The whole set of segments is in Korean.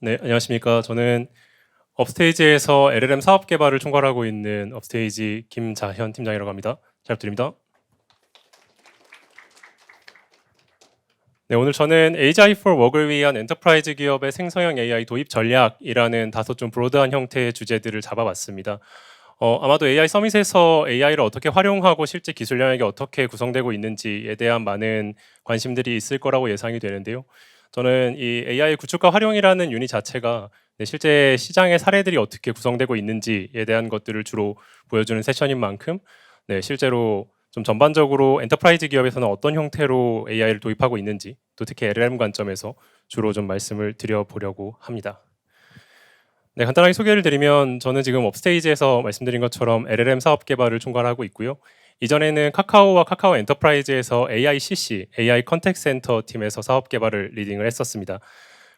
네, 안녕하십니까. 저는 업스테이지에서 LLM 사업 개발을 총괄하고 있는 업스테이지 김자현 팀장이라고 합니다. 잘 부탁드립니다. 네, 오늘 저는 AGI for Work을 위한 엔터프라이즈 기업의 생성형 AI 도입 전략이라는 다소 좀 브로드한 형태의 주제들을 잡아봤습니다. 아마도 AI 서밋에서 AI를 어떻게 활용하고 실제 기술 영역이 어떻게 구성되고 있는지에 대한 많은 관심들이 있을 거라고 예상이 되는데요. 저는 이 AI 구축과 활용이라는 유닛 자체가 실제 시장의 사례들이 어떻게 구성되고 있는지에 대한 것들을 주로 보여주는 세션인 만큼 실제로 좀 전반적으로 엔터프라이즈 기업에서는 어떤 형태로 AI를 도입하고 있는지 또 특히 LLM 관점에서 주로 좀 말씀을 드려보려고 합니다. 네, 간단하게 소개를 드리면 저는 지금 업스테이지에서 말씀드린 것처럼 LLM 사업 개발을 총괄하고 있고요. 이전에는 카카오와 카카오 엔터프라이즈에서 AICC, AI 컨택 센터 팀에서 사업 개발을 리딩을 했었습니다.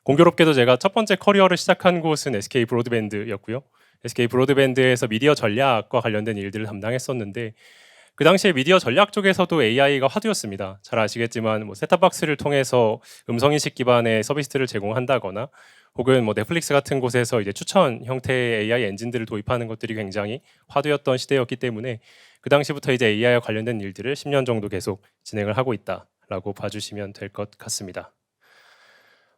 공교롭게도 제가 첫 번째 커리어를 시작한 곳은 SK 브로드밴드였고요. SK 브로드밴드에서 미디어 전략과 관련된 일들을 담당했었는데 그 당시에 미디어 전략 쪽에서도 AI가 화두였습니다. 잘 아시겠지만 뭐 셋탑박스를 통해서 음성인식 기반의 서비스를 제공한다거나 혹은 뭐 넷플릭스 같은 곳에서 이제 추천 형태의 AI 엔진들을 도입하는 것들이 굉장히 화두였던 시대였기 때문에 그 당시부터 이제 AI와 관련된 일들을 10년 정도 계속 진행을 하고 있다라고 봐주시면 될 것 같습니다.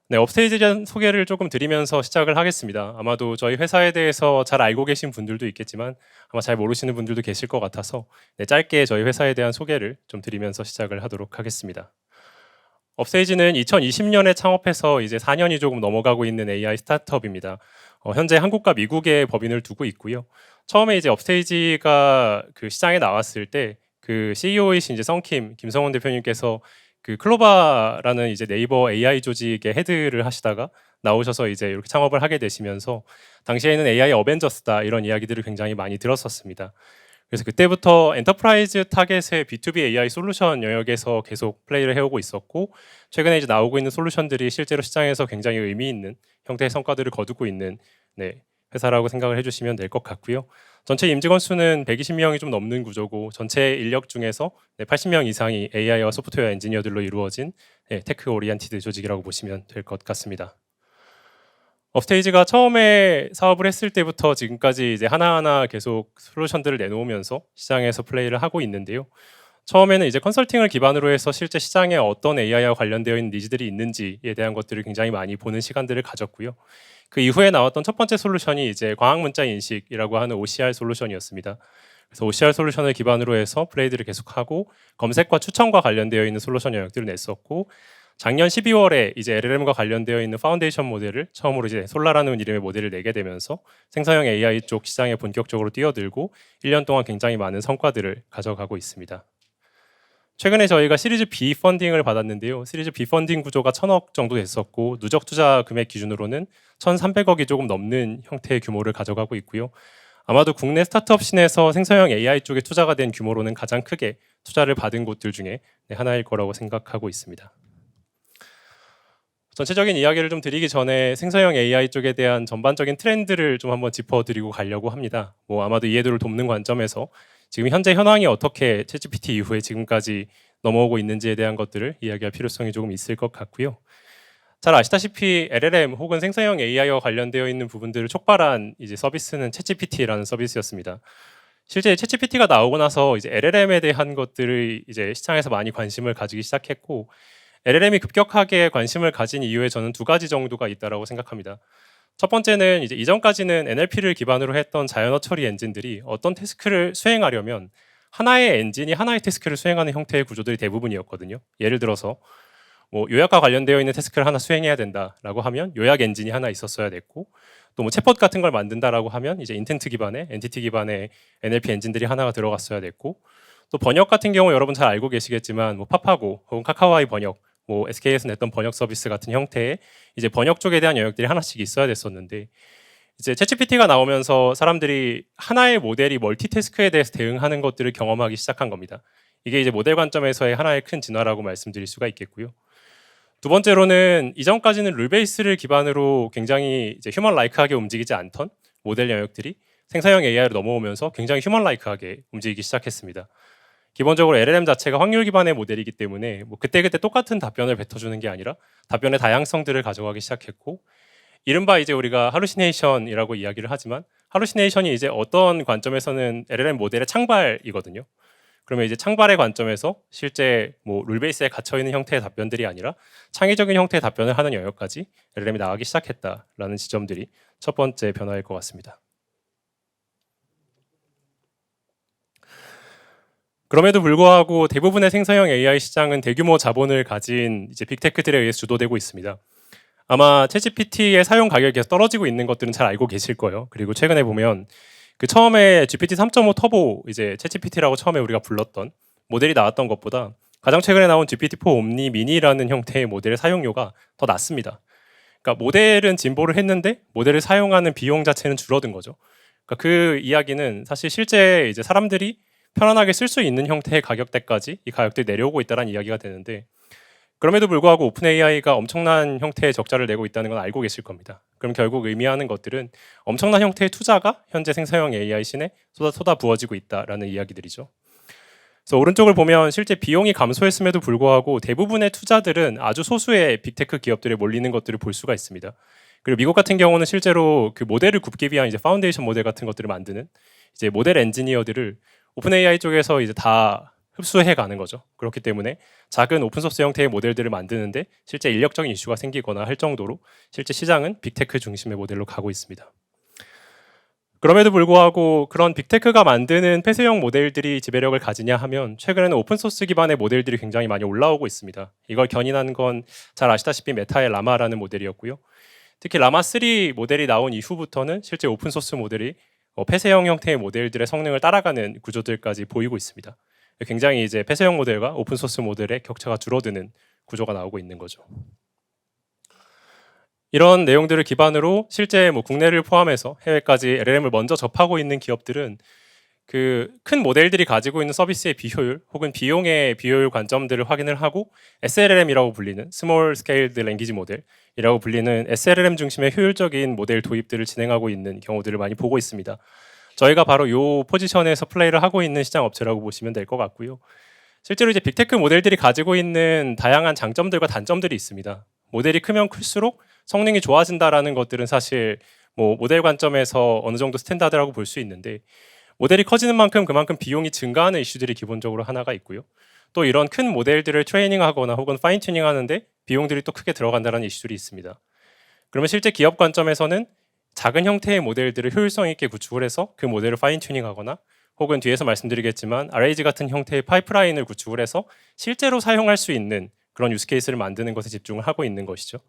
네, 업스테이지에 대한 소개를 조금 드리면서 시작을 하겠습니다. 아마도 저희 회사에 대해서 잘 알고 계신 분들도 있겠지만 아마 잘 모르시는 분들도 계실 것 같아서 짧게 저희 회사에 대한 소개를 좀 드리면서 시작을 하도록 하겠습니다. 업스테이지는 2020년에 창업해서 이제 4년이 조금 넘어가고 있는 AI 스타트업입니다. 현재 한국과 미국에 법인을 두고 있고요. 처음에 이제 업스테이지가 그 시장에 나왔을 때 그 CEO이신 이제 썬킴 김성원 대표님께서 그 클로바라는 이제 네이버 AI 조직의 헤드를 하시다가 나오셔서 이제 이렇게 창업을 하게 되시면서 당시에는 AI 어벤져스다 이런 이야기들을 굉장히 많이 들었었습니다. 그래서 그때부터 엔터프라이즈 타겟의 B2B AI 솔루션 영역에서 계속 플레이를 해오고 있었고 최근에 이제 나오고 있는 솔루션들이 실제로 시장에서 굉장히 의미 있는 형태의 성과들을 거두고 있는 회사라고 생각을 해주시면 될 것 같고요. 전체 임직원 수는 120명이 좀 넘는 구조고 전체 인력 중에서 80명 이상이 AI와 소프트웨어 엔지니어들로 이루어진 테크 오리엔티드 조직이라고 보시면 될 것 같습니다. 업스테이지가 처음에 사업을 했을 때부터 지금까지 이제 하나하나 계속 솔루션들을 내놓으면서 시장에서 플레이를 하고 있는데요. 처음에는 이제 컨설팅을 기반으로 해서 실제 시장에 어떤 AI와 관련되어 있는 니즈들이 있는지에 대한 것들을 굉장히 많이 보는 시간들을 가졌고요. 그 이후에 나왔던 첫 번째 솔루션이 이제 광학 문자 인식이라고 하는 OCR 솔루션이었습니다. 그래서 OCR 솔루션을 기반으로 해서 플레이들을 계속하고 검색과 추천과 관련되어 있는 솔루션 영역들을 냈었고 작년 12월에 이제 LLM과 관련되어 있는 파운데이션 모델을 처음으로 이제 솔라라는 이름의 모델을 내게 되면서 생성형 AI 쪽 시장에 본격적으로 뛰어들고 1년 동안 굉장히 많은 성과들을 가져가고 있습니다. 최근에 저희가 시리즈 B 펀딩을 받았는데요. 시리즈 B 펀딩 구조가 1,000억 정도 됐었고 누적 투자 금액 기준으로는 1,300억이 조금 넘는 형태의 규모를 가져가고 있고요. 아마도 국내 스타트업 씬에서 생성형 AI 쪽에 투자가 된 규모로는 가장 크게 투자를 받은 곳들 중에 하나일 거라고 생각하고 있습니다. 전체적인 이야기를 좀 드리기 전에 생성형 AI 쪽에 대한 전반적인 트렌드를 좀 한번 짚어드리고 가려고 합니다. 뭐 아마도 이해도를 돕는 관점에서 지금 현재 현황이 어떻게 챗GPT 이후에 지금까지 넘어오고 있는지에 대한 것들을 이야기할 필요성이 조금 있을 것 같고요. 잘 아시다시피 LLM 혹은 생성형 AI와 관련되어 있는 부분들을 촉발한 이제 서비스는 챗GPT라는 서비스였습니다. 실제 챗GPT가 나오고 나서 이제 LLM에 대한 것들을 이제 시장에서 많이 관심을 가지기 시작했고 LLM이 급격하게 관심을 가진 이유에 저는 두 가지 정도가 있다라고 생각합니다. 첫 번째는 이제 이전까지는 NLP를 기반으로 했던 자연어 처리 엔진들이 어떤 태스크를 수행하려면 하나의 엔진이 하나의 태스크를 수행하는 형태의 구조들이 대부분이었거든요. 예를 들어서 뭐 요약과 관련되어 있는 태스크를 하나 수행해야 된다라고 하면 요약 엔진이 하나 있었어야 됐고 또 뭐 챗봇 같은 걸 만든다라고 하면 이제 인텐트 기반의 엔티티 기반의 NLP 엔진들이 하나가 들어갔어야 됐고 또 번역 같은 경우 여러분 잘 알고 계시겠지만 뭐 파파고 혹은 카카오아이 번역 뭐 SK에서 냈던 번역 서비스 같은 형태의 이제 번역 쪽에 대한 영역들이 하나씩 있어야 됐었는데 이제 챗GPT가 나오면서 사람들이 하나의 모델이 멀티태스크에 대해서 대응하는 것들을 경험하기 시작한 겁니다. 이게 이제 모델 관점에서의 하나의 큰 진화라고 말씀드릴 수가 있겠고요. 두 번째로는 이전까지는 룰 베이스를 기반으로 굉장히 이제 휴먼 라이크하게 움직이지 않던 모델 영역들이 생성형 AI로 넘어오면서 굉장히 휴먼 라이크하게 움직이기 시작했습니다. 기본적으로 LLM 자체가 확률 기반의 모델이기 때문에 뭐 그때그때 똑같은 답변을 뱉어주는 게 아니라 답변의 다양성들을 가져가기 시작했고 이른바 이제 우리가 할루시네이션이라고 이야기를 하지만 할루시네이션이 이제 어떤 관점에서는 LLM 모델의 창발이거든요. 그러면 이제 창발의 관점에서 실제 뭐 룰베이스에 갇혀 있는 형태의 답변들이 아니라 창의적인 형태의 답변을 하는 영역까지 LLM이 나가기 시작했다라는 지점들이 첫 번째 변화일 것 같습니다. 그럼에도 불구하고 대부분의 생성형 AI 시장은 대규모 자본을 가진 이제 빅테크들에 의해 주도되고 있습니다. 아마 챗GPT의 사용 가격이 계속 떨어지고 있는 것들은 잘 알고 계실 거예요. 그리고 최근에 보면 그 처음에 GPT 3.5 터보 이제 챗GPT라고 처음에 우리가 불렀던 모델이 나왔던 것보다 가장 최근에 나온 GPT-4 옴니 미니라는 형태의 모델의 사용료가 더 낮습니다. 그러니까 모델은 진보를 했는데 모델을 사용하는 비용 자체는 줄어든 거죠. 그러니까 그 이야기는 사실 실제 이제 사람들이 편안하게 쓸 수 있는 형태의 가격대까지 이 가격대가 내려오고 있다는 이야기가 되는데 그럼에도 불구하고 오픈 AI가 엄청난 형태의 적자를 내고 있다는 건 알고 계실 겁니다. 그럼 결국 의미하는 것들은 엄청난 형태의 투자가 현재 생성형 AI 신에 쏟아 부어지고 있다라는 이야기들이죠. 그래서 오른쪽을 보면 실제 비용이 감소했음에도 불구하고 대부분의 투자들은 아주 소수의 빅테크 기업들에 몰리는 것들을 볼 수가 있습니다. 그리고 미국 같은 경우는 실제로 그 모델을 굽기 위한 이제 파운데이션 모델 같은 것들을 만드는 이제 모델 엔지니어들을 오픈 AI 쪽에서 이제 다 흡수해 가는 거죠. 그렇기 때문에 작은 오픈소스 형태의 모델들을 만드는데 실제 인력적인 이슈가 생기거나 할 정도로 실제 시장은 빅테크 중심의 모델로 가고 있습니다. 그럼에도 불구하고 그런 빅테크가 만드는 폐쇄형 모델들이 지배력을 가지냐 하면 최근에는 오픈소스 기반의 모델들이 굉장히 많이 올라오고 있습니다. 이걸 견인한 건 잘 아시다시피 메타의 라마라는 모델이었고요. 특히 라마3 모델이 나온 이후부터는 실제 오픈소스 모델이 폐쇄형 형태의 모델들의 성능을 따라가는 구조들까지 보이고 있습니다. 굉장히 이제 폐쇄형 모델과 오픈소스 모델의 격차가 줄어드는 구조가 나오고 있는 거죠. 이런 내용들을 기반으로 실제 뭐 국내를 포함해서 해외까지 LLM을 먼저 접하고 있는 기업들은 그 큰 모델들이 가지고 있는 서비스의 비효율 혹은 비용의 비효율 관점들을 확인을 하고 SLLM이라고 불리는 Small Scaled Language Model이라고 불리는 SLLM 중심의 효율적인 모델 도입들을 진행하고 있는 경우들을 많이 보고 있습니다. 저희가 바로 이 포지션에서 플레이를 하고 있는 시장 업체라고 보시면 될 것 같고요. 실제로 이제 빅테크 모델들이 가지고 있는 다양한 장점들과 단점들이 있습니다. 모델이 크면 클수록 성능이 좋아진다라는 것들은 사실 뭐 모델 관점에서 어느 정도 스탠다드라고 볼 수 있는데 모델이 커지는 만큼 그만큼 비용이 증가하는 이슈들이 기본적으로 하나가 있고요. 또 이런 큰 모델들을 트레이닝하거나 혹은 파인 튜닝하는데 비용들이 또 크게 들어간다는 이슈들이 있습니다. 그러면 실제 기업 관점에서는 작은 형태의 모델들을 효율성 있게 구축을 해서 그 모델을 파인 튜닝하거나 혹은 뒤에서 말씀드리겠지만 RAG 같은 형태의 파이프라인을 구축을 해서 실제로 사용할 수 있는 그런 유스케이스를 만드는 것에 집중을 하고 있는 것이죠.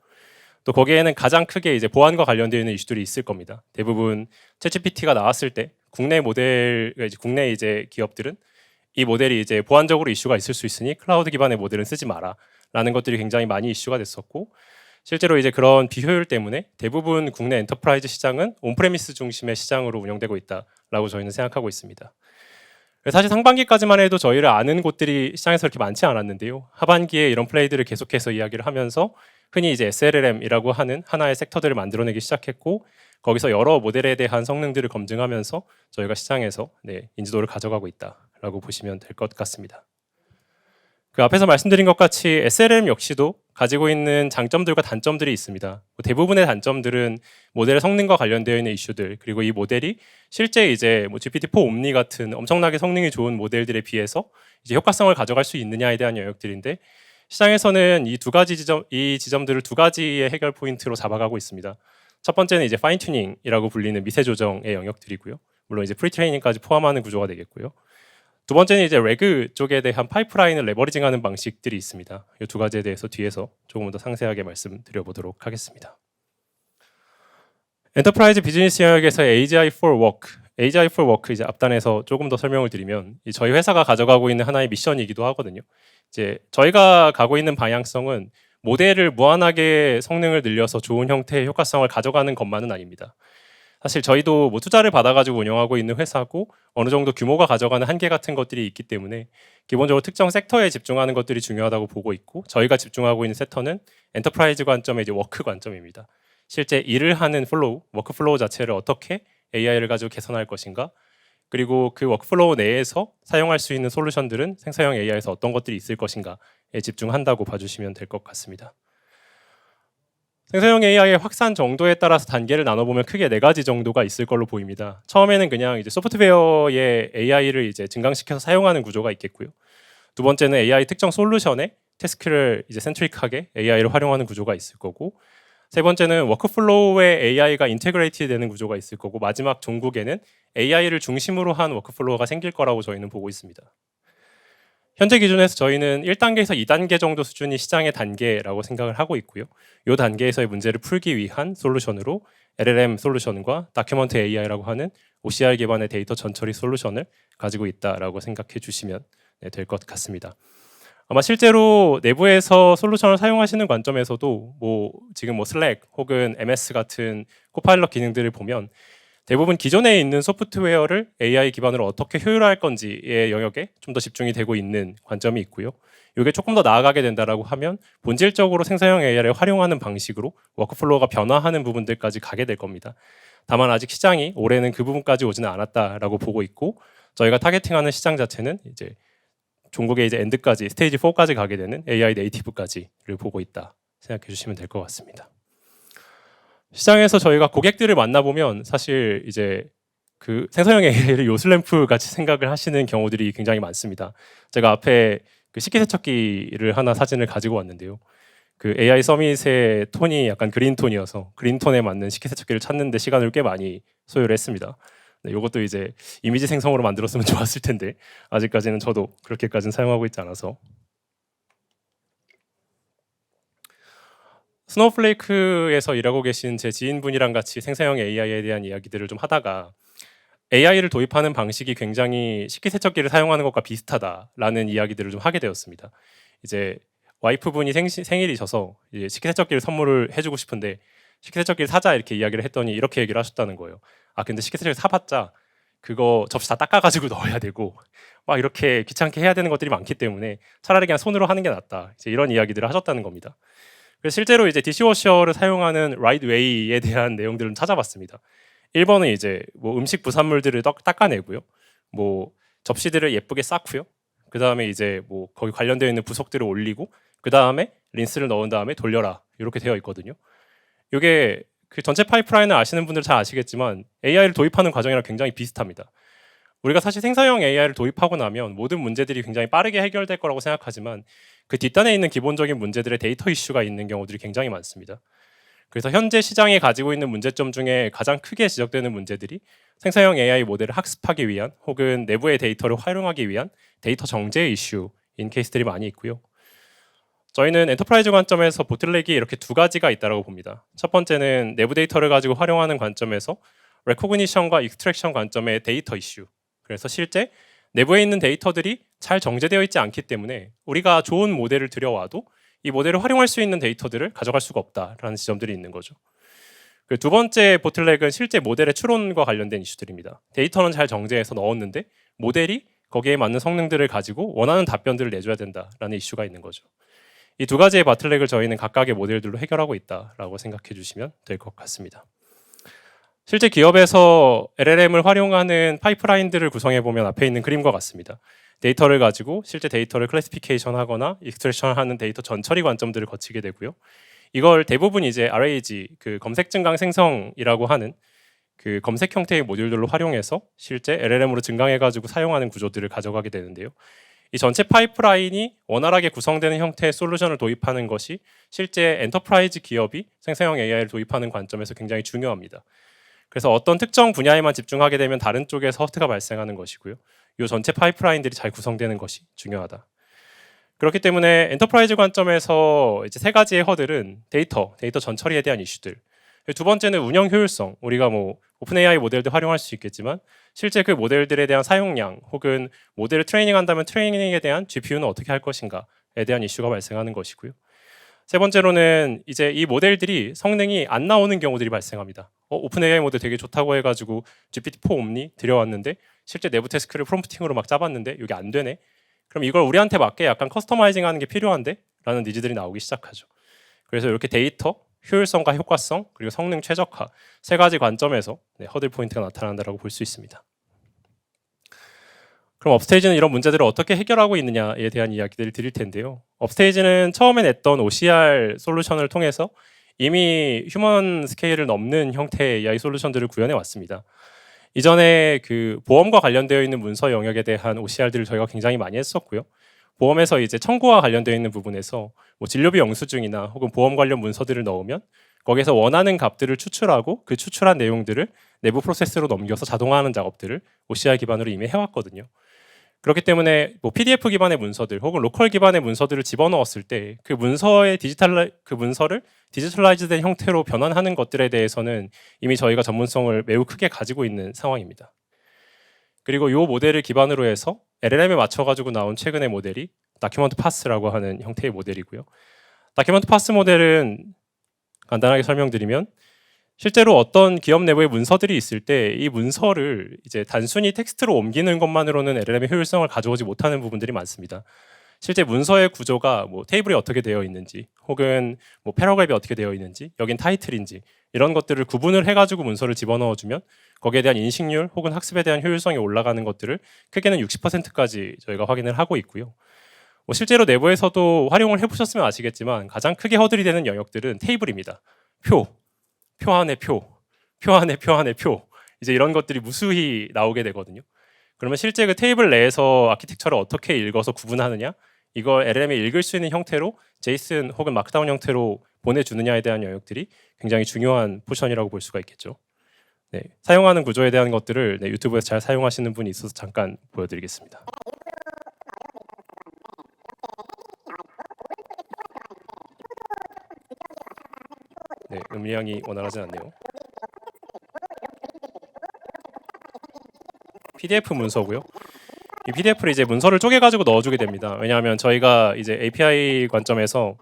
또 거기에는 가장 크게 이제 보안과 관련되어 있는 이슈들이 있을 겁니다. 대부분 챗GPT가 나왔을 때 국내 모델, 국내 이제 기업들은 이 모델이 이제 보안적으로 이슈가 있을 수 있으니 클라우드 기반의 모델은 쓰지 마라라는 것들이 굉장히 많이 이슈가 됐었고 실제로 이제 그런 비효율 때문에 대부분 국내 엔터프라이즈 시장은 온프레미스 중심의 시장으로 운영되고 있다라고 저희는 생각하고 있습니다. 사실 상반기까지만 해도 저희를 아는 곳들이 시장에서 그렇게 많지 않았는데요. 하반기에 이런 플레이들을 계속해서 이야기를 하면서 흔히 이제 SLLM이라고 하는 하나의 섹터들을 만들어내기 시작했고 거기서 여러 모델에 대한 성능들을 검증하면서 저희가 시장에서 인지도를 가져가고 있다라고 보시면 될 것 같습니다. 그 앞에서 말씀드린 것 같이 SLM 역시도 가지고 있는 장점들과 단점들이 있습니다. 대부분의 단점들은 모델의 성능과 관련되어 있는 이슈들 그리고 이 모델이 실제 이제 뭐 GPT-4 옴니 같은 엄청나게 성능이 좋은 모델들에 비해서 이제 효과성을 가져갈 수 있느냐에 대한 영역들인데 시장에서는 이 지점들을 두 가지의 해결 포인트로 잡아가고 있습니다. 첫 번째는 이제 파인 튜닝이라고 불리는 미세 조정의 영역들이고요. 물론 이제 프리 트레이닝까지 포함하는 구조가 되겠고요. 두 번째는 이제 레그 쪽에 대한 파이프라인을 레버리징하는 방식들이 있습니다. 이 두 가지에 대해서 뒤에서 조금 더 상세하게 말씀드려보도록 하겠습니다. 엔터프라이즈 비즈니스 영역에서의 AGI for Work 이제 앞단에서 조금 더 설명을 드리면 저희 회사가 가져가고 있는 하나의 미션이기도 하거든요. 이제 저희가 가고 있는 방향성은 모델을 무한하게 성능을 늘려서 좋은 형태의 효과성을 가져가는 것만은 아닙니다. 사실 저희도 뭐 투자를 받아가지고 운영하고 있는 회사고 어느 정도 규모가 가져가는 한계 같은 것들이 있기 때문에 기본적으로 특정 섹터에 집중하는 것들이 중요하다고 보고 있고 저희가 집중하고 있는 섹터는 엔터프라이즈 관점의 이제 워크 관점입니다. 실제 일을 하는 플로우, 워크플로우 자체를 어떻게 AI를 가지고 개선할 것인가 그리고 그 워크플로우 내에서 사용할 수 있는 솔루션들은 생성형 AI에서 어떤 것들이 있을 것인가에 집중한다고 봐주시면 될 것 같습니다. 생성형 AI의 확산 정도에 따라서 단계를 나눠보면 크게 4가지 정도가 있을 걸로 보입니다. 처음에는 그냥 이제 소프트웨어의 AI를 이제 증강시켜서 사용하는 구조가 있겠고요. 두 번째는 AI 특정 솔루션에 태스크를 이제 센트릭하게 AI를 활용하는 구조가 있을 거고, 세 번째는 워크플로우에 AI가 인테그레이트 되는 구조가 있을 거고, 마지막 종국에는 AI를 중심으로 한 워크플로우가 생길 거라고 저희는 보고 있습니다. 현재 기준에서 저희는 1단계에서 2단계 정도 수준이 시장의 단계라고 생각을 하고 있고요. 이 단계에서의 문제를 풀기 위한 솔루션으로 LLM 솔루션과 다큐먼트 AI라고 하는 OCR 기반의 데이터 전처리 솔루션을 가지고 있다라고 생각해 주시면 될 것 같습니다. 아마 실제로 내부에서 솔루션을 사용하시는 관점에서도 지금 슬랙 혹은 MS 같은 코파일럿 기능들을 보면 대부분 기존에 있는 소프트웨어를 AI 기반으로 어떻게 효율화할 건지의 영역에 좀 더 집중이 되고 있는 관점이 있고요. 이게 조금 더 나아가게 된다라고 하면 본질적으로 생성형 AI를 활용하는 방식으로 워크플로우가 변화하는 부분들까지 가게 될 겁니다. 다만 아직 시장이 올해는 그 부분까지 오지는 않았다라고 보고 있고, 저희가 타겟팅하는 시장 자체는 이제 종국의 이제 엔드까지 스테이지 4까지 가게 되는 AI 네이티브까지를 보고 있다 생각해 주시면 될 것 같습니다. 시장에서 저희가 고객들을 만나보면 사실 이제 그 생성형 AI를 요술램프 같이 생각을 하시는 경우들이 굉장히 많습니다. 제가 앞에 그 식기세척기를 하나 사진을 가지고 왔는데요. 그 AI 서밋의 톤이 약간 그린톤이어서 그린톤에 맞는 식기세척기를 찾는데 시간을 꽤 많이 소요를 했습니다. 이것도 이제 이미지 생성으로 만들었으면 좋았을 텐데 아직까지는 저도 그렇게까지는 사용하고 있지 않아서. 스노우플레이크에서 일하고 계신 제 지인분이랑 같이 생성형 AI에 대한 이야기들을 좀 하다가 AI를 도입하는 방식이 굉장히 식기세척기를 사용하는 것과 비슷하다라는 이야기들을 좀 하게 되었습니다. 이제 와이프분이 생일이셔서 이제 식기세척기를 선물을 해주고 싶은데 식기세척기를 사자 이렇게 이야기를 했더니 이렇게 얘기를 하셨다는 거예요. 아 근데 식기세척기 사봤자 그거 접시 다 닦아가지고 넣어야 되고 막 이렇게 귀찮게 해야 되는 것들이 많기 때문에 차라리 그냥 손으로 하는 게 낫다. 이제 이런 이야기들을 하셨다는 겁니다. 그래서 실제로 이제 디시워셔를 사용하는 right way에 대한 내용들을 찾아봤습니다. 1번은 이제 음식 부산물들을 닦아내고요. 접시들을 예쁘게 쌓고요. 그 다음에 이제 거기 관련되어 있는 부속들을 올리고 그 다음에 린스를 넣은 다음에 돌려라 이렇게 되어 있거든요. 이게 그 전체 파이프라인을 아시는 분들 잘 아시겠지만 AI를 도입하는 과정이랑 굉장히 비슷합니다. 우리가 사실 생성형 AI를 도입하고 나면 모든 문제들이 굉장히 빠르게 해결될 거라고 생각하지만 그 뒷단에 있는 기본적인 문제들의 데이터 이슈가 있는 경우들이 굉장히 많습니다. 그래서 현재 시장이 가지고 있는 문제점 중에 가장 크게 지적되는 문제들이 생성형 AI 모델을 학습하기 위한 혹은 내부의 데이터를 활용하기 위한 데이터 정제 이슈인 케이스들이 많이 있고요. 저희는 엔터프라이즈 관점에서 보틀렉이 이렇게 2가지가 있다고 봅니다. 첫 번째는 내부 데이터를 가지고 활용하는 관점에서 레코그니션과 익스트랙션 관점의 데이터 이슈. 그래서 실제 내부에 있는 데이터들이 잘 정제되어 있지 않기 때문에 우리가 좋은 모델을 들여와도 이 모델을 활용할 수 있는 데이터들을 가져갈 수가 없다라는 지점들이 있는 거죠. 그 두 번째 보틀렉은 실제 모델의 추론과 관련된 이슈들입니다. 데이터는 잘 정제해서 넣었는데 모델이 거기에 맞는 성능들을 가지고 원하는 답변들을 내줘야 된다라는 이슈가 있는 거죠. 이 2가지의 보틀렉을 저희는 각각의 모델들로 해결하고 있다라고 생각해 주시면 될 것 같습니다. 실제 기업에서 LLM을 활용하는 파이프라인들을 구성해 보면 앞에 있는 그림과 같습니다. 데이터를 가지고 실제 데이터를 클래시피케이션 하거나 익스트랙션 하는 데이터 전처리 관점들을 거치게 되고요. 이걸 대부분 이제 RAG, 그 검색 증강 생성이라고 하는 그 검색 형태의 모듈들로 활용해서 실제 LLM으로 증강해 가지고 사용하는 구조들을 가져가게 되는데요. 이 전체 파이프라인이 원활하게 구성되는 형태의 솔루션을 도입하는 것이 실제 엔터프라이즈 기업이 생성형 AI를 도입하는 관점에서 굉장히 중요합니다. 그래서 어떤 특정 분야에만 집중하게 되면 다른 쪽에서 허트가 발생하는 것이고요. 이 전체 파이프라인들이 잘 구성되는 것이 중요하다. 그렇기 때문에 엔터프라이즈 관점에서 이제 3가지의 허들은 데이터 전처리에 대한 이슈들. 두 번째는 운영 효율성. 우리가 오픈 AI 모델도 활용할 수 있겠지만 실제 그 모델들에 대한 사용량 혹은 모델을 트레이닝한다면 트레이닝에 대한 GPU는 어떻게 할 것인가에 대한 이슈가 발생하는 것이고요. 세 번째로는 이제 이 모델들이 성능이 안 나오는 경우들이 발생합니다. 오픈 AI 모델 되게 좋다고 해가지고 GPT-4 옴니 들여왔는데 실제 내부 태스크를 프롬프팅으로 막 짜봤는데 이게 안 되네. 그럼 이걸 우리한테 맞게 약간 커스터마이징하는 게 필요한데? 라는 니즈들이 나오기 시작하죠. 그래서 이렇게 데이터, 효율성과 효과성, 그리고 성능 최적화 3가지 관점에서 허들 포인트가 나타난다고 볼 수 있습니다. 그럼 업스테이지는 이런 문제들을 어떻게 해결하고 있느냐에 대한 이야기들을 드릴 텐데요. 업스테이지는 처음에 냈던 OCR 솔루션을 통해서 이미 휴먼 스케일을 넘는 형태의 AI 솔루션들을 구현해 왔습니다. 이전에 그 보험과 관련되어 있는 문서 영역에 대한 OCR들을 저희가 굉장히 많이 했었고요. 보험에서 이제 청구와 관련되어 있는 부분에서 뭐 진료비 영수증이나 혹은 보험 관련 문서들을 넣으면 거기에서 원하는 값들을 추출하고 그 추출한 내용들을 내부 프로세스로 넘겨서 자동화하는 작업들을 OCR 기반으로 이미 해왔거든요. 그렇기 때문에 뭐 PDF 기반의 문서들 혹은 로컬 기반의 문서들을 집어넣었을 때 그 문서를 디지털라이즈된 형태로 변환하는 것들에 대해서는 이미 저희가 전문성을 매우 크게 가지고 있는 상황입니다. 그리고 이 모델을 기반으로 해서 LLM에 맞춰가지고 나온 최근의 모델이 다큐먼트 파스라고 하는 형태의 모델이고요. 다큐먼트 파스 모델은 간단하게 설명드리면 실제로 어떤 기업 내부의 문서들이 있을 때 이 문서를 이제 단순히 텍스트로 옮기는 것만으로는 LLM의 효율성을 가져오지 못하는 부분들이 많습니다. 실제 문서의 구조가 뭐 테이블이 어떻게 되어 있는지 혹은 뭐 패러그래프가 어떻게 되어 있는지 여긴 타이틀인지 이런 것들을 구분을 해가지고 문서를 집어넣어주면 거기에 대한 인식률 혹은 학습에 대한 효율성이 올라가는 것들을 크게는 60%까지 저희가 확인을 하고 있고요. 뭐 실제로 내부에서도 활용을 해보셨으면 아시겠지만 가장 크게 허들이 되는 영역들은 테이블입니다. 표 안에 표 안에 표 안에 표 이제 이런 것들이 무수히 나오게 되거든요. 그러면 실제 그 테이블 내에서 아키텍처를 어떻게 읽어서 구분하느냐 이걸 LLM이 읽을 수 있는 형태로 제이슨 혹은 마크다운 형태로 보내주느냐에 대한 영역들이 굉장히 중요한 포션이라고 볼 수가 있겠죠. 네, 사용하는 구조에 대한 것들을 유튜브에서 잘 사용하시는 분이 있어서 잠깐 보여드리겠습니다. 네, 음량이 원활하진 않네요. PDF 문서고요. 이 PDF를 이제 문서를 쪼개가지고 넣어주게 됩니다. 왜냐하면 저희가 이제 API 관점에서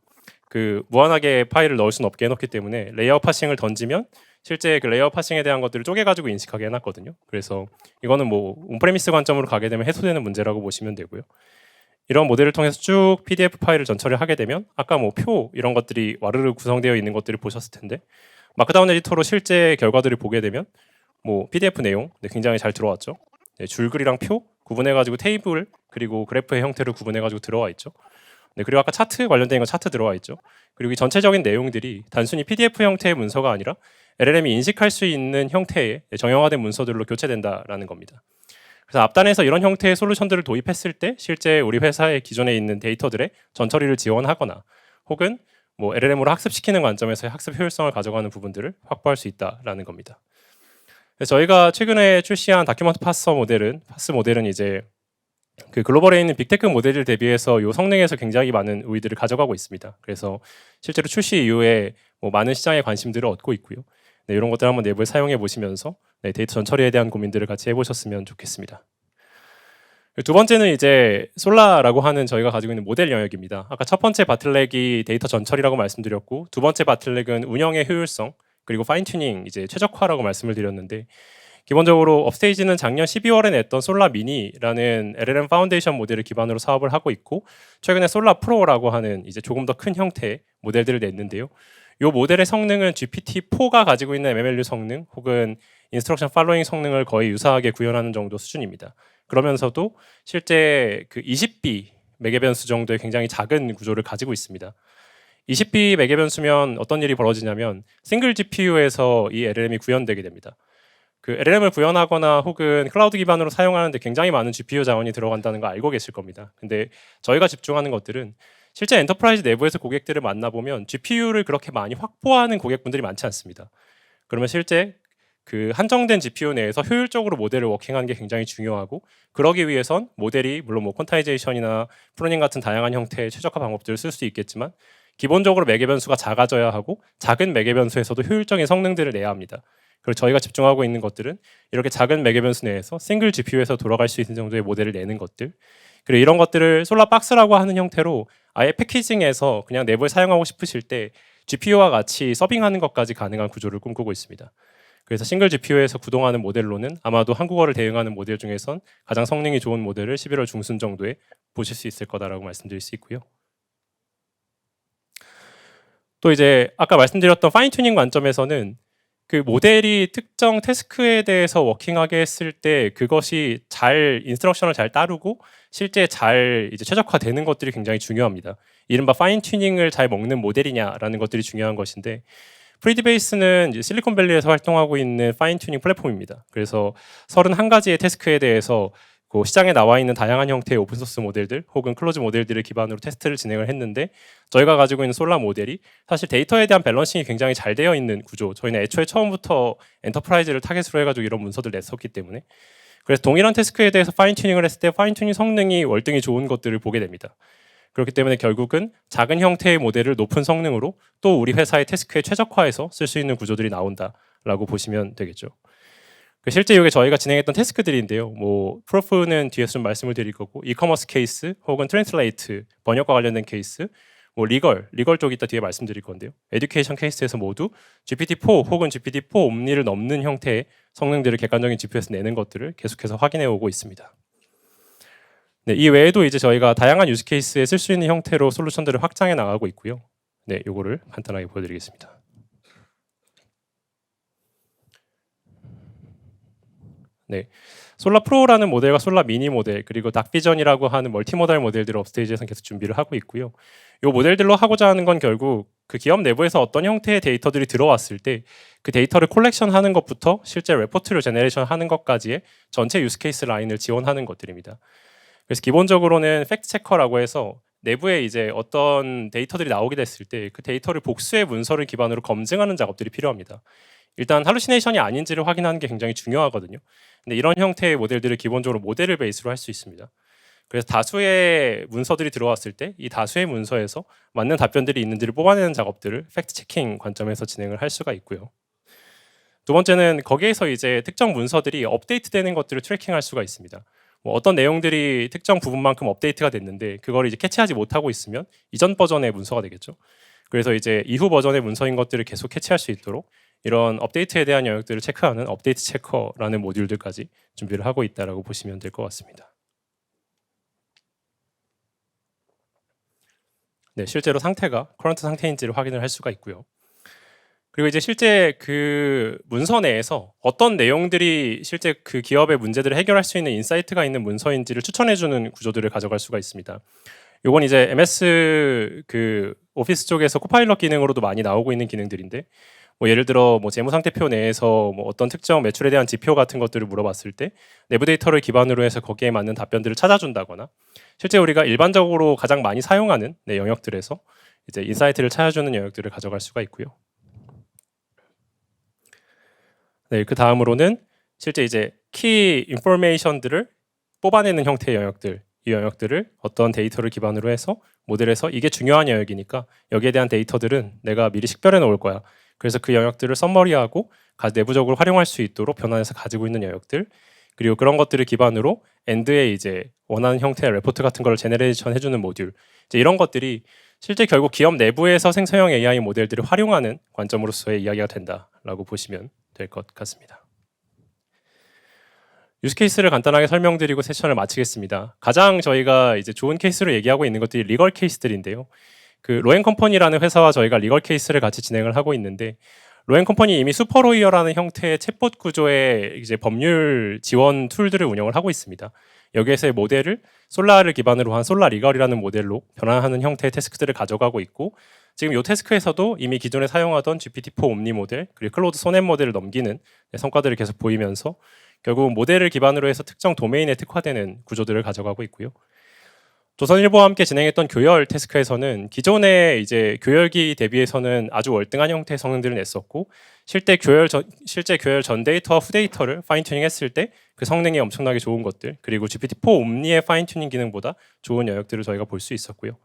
그 무한하게 파일을 넣을 수는 없게 해놓기 때문에 레이아웃 파싱을 던지면 실제 그 레이아웃 파싱에 대한 것들을 쪼개가지고 인식하게 해놨거든요. 그래서 이거는 뭐 온프레미스 관점으로 가게 되면 해소되는 문제라고 보시면 되고요. 이런 모델을 통해서 쭉 PDF 파일을 전처리를 하게 되면 아까 뭐 표 이런 것들이 와르르 구성되어 있는 것들을 보셨을 텐데 마크다운 에디터로 실제 결과들을 보게 되면 뭐 PDF 내용 굉장히 잘 들어왔죠. 네, 줄글이랑 표 구분해가지고 테이블 그리고 그래프의 형태를 구분해가지고 들어와 있죠. 네, 그리고 아까 차트 관련된 거 차트 들어와 있죠. 그리고 이 전체적인 내용들이 단순히 PDF 형태의 문서가 아니라 LLM이 인식할 수 있는 형태의 정형화된 문서들로 교체된다라는 겁니다. 그래서 앞단에서 이런 형태의 솔루션들을 도입했을 때 실제 우리 회사의 기존에 있는 데이터들의 전처리를 지원하거나 혹은 뭐 LLM으로 학습시키는 관점에서의 학습 효율성을 가져가는 부분들을 확보할 수 있다라는 겁니다. 그래서 저희가 최근에 출시한 다큐먼트 파스 모델은 이제 그 글로벌에 있는 빅테크 모델을 대비해서 이 성능에서 굉장히 많은 우위들을 가져가고 있습니다. 그래서 실제로 출시 이후에 뭐 많은 시장의 관심들을 얻고 있고요. 네, 이런 것들 한번 내부에 사용해 보시면서 데이터 전처리에 대한 고민들을 같이 해보셨으면 좋겠습니다. 두 번째는 이제 솔라라고 하는 저희가 가지고 있는 모델 영역입니다. 아까 첫 번째 바틀렉이 데이터 전처리라고 말씀드렸고 두 번째 바틀렉은 운영의 효율성 그리고 파인 튜닝 이제 최적화라고 말씀을 드렸는데 기본적으로 업스테이지는 작년 12월에 냈던 솔라 미니라는 LLM 파운데이션 모델을 기반으로 사업을 하고 있고 최근에 솔라 프로라고 하는 이제 조금 더 큰 형태의 모델들을 냈는데요. 이 모델의 성능은 GPT-4가 가지고 있는 MMLU 성능 혹은 인스트럭션 팔로잉 성능을 거의 유사하게 구현하는 정도 수준입니다. 그러면서도 실제 그 20B 매개 변수 정도의 굉장히 작은 구조를 가지고 있습니다. 20B 매개 변수면 어떤 일이 벌어지냐면 싱글 GPU에서 이 LLM이 구현되게 됩니다. 그 LLM을 구현하거나 혹은 클라우드 기반으로 사용하는데 굉장히 많은 GPU 자원이 들어간다는 거 알고 계실 겁니다. 근데 저희가 집중하는 것들은 실제 엔터프라이즈 내부에서 고객들을 만나보면 GPU를 그렇게 많이 확보하는 고객분들이 많지 않습니다. 그러면 실제 그 한정된 GPU 내에서 효율적으로 모델을 워킹하는 게 굉장히 중요하고 그러기 위해선 모델이 물론 뭐 퀀타이제이션이나 프로닝 같은 다양한 형태의 최적화 방법들을 쓸 수 있겠지만 기본적으로 매개 변수가 작아져야 하고 작은 매개 변수에서도 효율적인 성능들을 내야 합니다. 그리고 저희가 집중하고 있는 것들은 이렇게 작은 매개 변수 내에서 싱글 GPU에서 돌아갈 수 있는 정도의 모델을 내는 것들 그리고 이런 것들을 솔라박스라고 하는 형태로 아예 패키징해서 그냥 내부에 사용하고 싶으실 때 GPU와 같이 서빙하는 것까지 가능한 구조를 꿈꾸고 있습니다. 그래서 싱글 GPU에서 구동하는 모델로는 아마도 한국어를 대응하는 모델 중에선 가장 성능이 좋은 모델을 11월 중순 정도에 보실 수 있을 거다라고 말씀드릴 수 있고요. 또 이제 아까 말씀드렸던 파인 튜닝 관점에서는 그 모델이 특정 태스크에 대해서 워킹하게 했을 때 그것이 잘 인스트럭션을 잘 따르고 실제 잘 이제 최적화되는 것들이 굉장히 중요합니다. 이른바 파인 튜닝을 잘 먹는 모델이냐라는 것들이 중요한 것인데 프리디베이스는 이제 실리콘밸리에서 활동하고 있는 파인 튜닝 플랫폼입니다. 그래서 31가지의 태스크에 대해서 그 시장에 나와 있는 다양한 형태의 오픈소스 모델들 혹은 클로즈 모델들을 기반으로 테스트를 진행을 했는데 저희가 가지고 있는 솔라 모델이 사실 데이터에 대한 밸런싱이 굉장히 잘 되어 있는 구조. 저희는 애초에 처음부터 엔터프라이즈를 타겟으로 해가지고 이런 문서들을 냈었기 때문에 그래서 동일한 태스크에 대해서 파인 튜닝을 했을 때 파인 튜닝 성능이 월등히 좋은 것들을 보게 됩니다. 그렇기 때문에 결국은 작은 형태의 모델을 높은 성능으로 또 우리 회사의 태스크에 최적화해서 쓸 수 있는 구조들이 나온다라고 보시면 되겠죠. 실제 이게 저희가 진행했던 태스크들인데요. 뭐 프로프는 뒤에서 좀 말씀을 드릴 거고 이커머스 케이스 혹은 트랜슬레이트 번역과 관련된 케이스 뭐 리걸 쪽 이따 뒤에 말씀드릴 건데요. 에듀케이션 케이스에서 모두 GPT-4 혹은 GPT-4 옴니를 넘는 형태의 성능들을 객관적인 GPU에서 내는 것들을 계속해서 확인해 오고 있습니다. 네, 이 외에도 이제 저희가 다양한 유즈 케이스에 쓸 수 있는 형태로 솔루션들을 확장해 나가고 있고요. 네, 요거를 간단하게 보여드리겠습니다. 네, 솔라 프로라는 모델과 솔라 미니 모델 그리고 닥비전이라고 하는 멀티모달 모델들을 업스테이지에서 계속 준비를 하고 있고요. 이 모델들로 하고자 하는 건 결국 그 기업 내부에서 어떤 형태의 데이터들이 들어왔을 때 그 데이터를 콜렉션하는 것부터 실제 레포트를 제너레이션 하는 것까지의 전체 유스 케이스 라인을 지원하는 것들입니다. 그래서 기본적으로는 팩트 체커라고 해서 내부에 이제 어떤 데이터들이 나오게 됐을 때 그 데이터를 복수의 문서를 기반으로 검증하는 작업들이 필요합니다. 일단 할루시네이션이 아닌지를 확인하는 게 굉장히 중요하거든요. 근데 이런 형태의 모델들을 기본적으로 모델을 베이스로 할 수 있습니다. 그래서 다수의 문서들이 들어왔을 때 이 다수의 문서에서 맞는 답변들이 있는지를 뽑아내는 작업들을 팩트 체킹 관점에서 진행을 할 수가 있고요. 두 번째는 거기에서 이제 특정 문서들이 업데이트되는 것들을 트래킹할 수가 있습니다. 뭐 어떤 내용들이 특정 부분만큼 업데이트가 됐는데 그걸 이제 캐치하지 못하고 있으면 이전 버전의 문서가 되겠죠. 그래서 이제 이후 버전의 문서인 것들을 계속 캐치할 수 있도록 이런 업데이트에 대한 영역들을 체크하는 업데이트 체커라는 모듈들까지 준비를 하고 있다라고 보시면 될 것 같습니다. 네, 실제로 상태가 커런트 상태인지를 확인을 할 수가 있고요. 그리고 이제 실제 그 문서 내에서 어떤 내용들이 실제 그 기업의 문제들을 해결할 수 있는 인사이트가 있는 문서인지를 추천해주는 구조들을 가져갈 수가 있습니다. 요건 이제 MS 그 오피스 쪽에서 코파일럿 기능으로도 많이 나오고 있는 기능들인데 뭐 예를 들어 뭐 재무 상태표 내에서 뭐 어떤 특정 매출에 대한 지표 같은 것들을 물어봤을 때 내부 데이터를 기반으로 해서 거기에 맞는 답변들을 찾아준다거나 실제 우리가 일반적으로 가장 많이 사용하는 영역들에서 이제 인사이트를 찾아주는 영역들을 가져갈 수가 있고요. 네, 그 다음으로는 실제 이제 키 인포메이션들을 뽑아내는 형태의 영역들, 이 영역들을 어떤 데이터를 기반으로 해서 모델에서 이게 중요한 영역이니까 여기에 대한 데이터들은 내가 미리 식별해 놓을 거야. 그래서 그 영역들을 썸머리하고 내부적으로 활용할 수 있도록 변환해서 가지고 있는 영역들, 그리고 그런 것들을 기반으로 엔드에 이제 원하는 형태의 레포트 같은 걸 제너레이션 해주는 모듈, 이제 이런 것들이 실제 결국 기업 내부에서 생성형 AI 모델들을 활용하는 관점으로서의 이야기가 된다라고 보시면 될 것 같습니다. 유스 케이스를 간단하게 설명드리고 세션을 마치겠습니다. 가장 저희가 이제 좋은 케이스로 얘기하고 있는 것들이 리걸 케이스들인데요. 그 로엔컴퍼니라는 회사와 저희가 리걸 케이스를 같이 진행을 하고 있는데 로엔컴퍼니 이미 슈퍼로이어라는 형태의 챗봇 구조의 이제 법률 지원 툴들을 운영을 하고 있습니다. 여기에서의 모델을 솔라를 기반으로 한 솔라 리걸이라는 모델로 변환하는 형태의 태스크들을 가져가고 있고 지금 이 태스크에서도 이미 기존에 사용하던 GPT-4 옴니 모델 그리고 클로드 소넷 모델을 넘기는 성과들을 계속 보이면서 결국 모델을 기반으로 해서 특정 도메인에 특화되는 구조들을 가져가고 있고요. 조선일보와 함께 진행했던 교열 태스크에서는 기존의 이제 교열기 대비해서는 아주 월등한 형태의 성능들을 냈었고 실제 교열 전 데이터와 후 데이터를 파인 튜닝했을 때 그 성능이 엄청나게 좋은 것들 그리고 GPT-4 옴니의 파인 튜닝 기능보다 좋은 영역들을 저희가 볼 수 있었고요.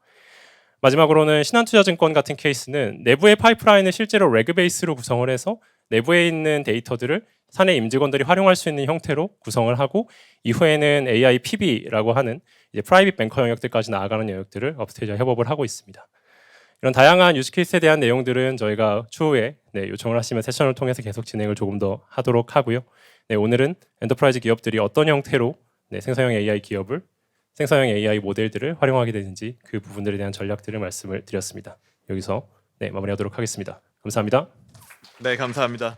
마지막으로는 신한투자증권 같은 케이스는 내부의 파이프라인을 실제로 레그 베이스로 구성을 해서 내부에 있는 데이터들을 사내 임직원들이 활용할 수 있는 형태로 구성을 하고 이후에는 AI PB라고 하는 이제 프라이빗 뱅커 영역들까지 나아가는 영역들을 업스테이지와 협업을 하고 있습니다. 이런 다양한 유스 케이스에 대한 내용들은 저희가 추후에 요청을 하시면 세션을 통해서 계속 진행을 조금 더 하도록 하고요. 오늘은 엔터프라이즈 기업들이 어떤 형태로 생성형 AI 기업을 생성형 AI 모델들을 활용하게 되는지 그 부분들에 대한 전략들을 말씀을 드렸습니다. 여기서 마무리하도록 하겠습니다. 감사합니다. 네, 감사합니다.